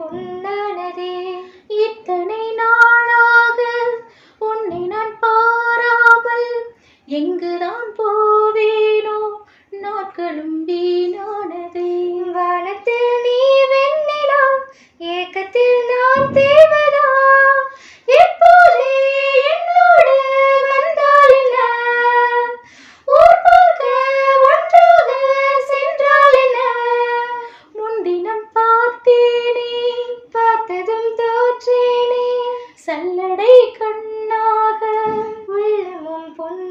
பொன்னானதே. இத்தனை நாளாக உன்னை நான் பாராமல் எங்குதான் போவேனோ, நாட்களும் வீணானதே. வானத்தில் நீ வெண்ணிலா, ஏக்கத்தில் நான் தேவதா, எப்போதே என்னோடு வந்தால் என்ன, ஊர் பார்க்க ஒன்றாக சென்றால் என்ன. முன்தினம் பார்த்தேனே, பார்த்ததும் தோற்றேனே, சல்லடை கண்ணாக உள்ளமும் பொன்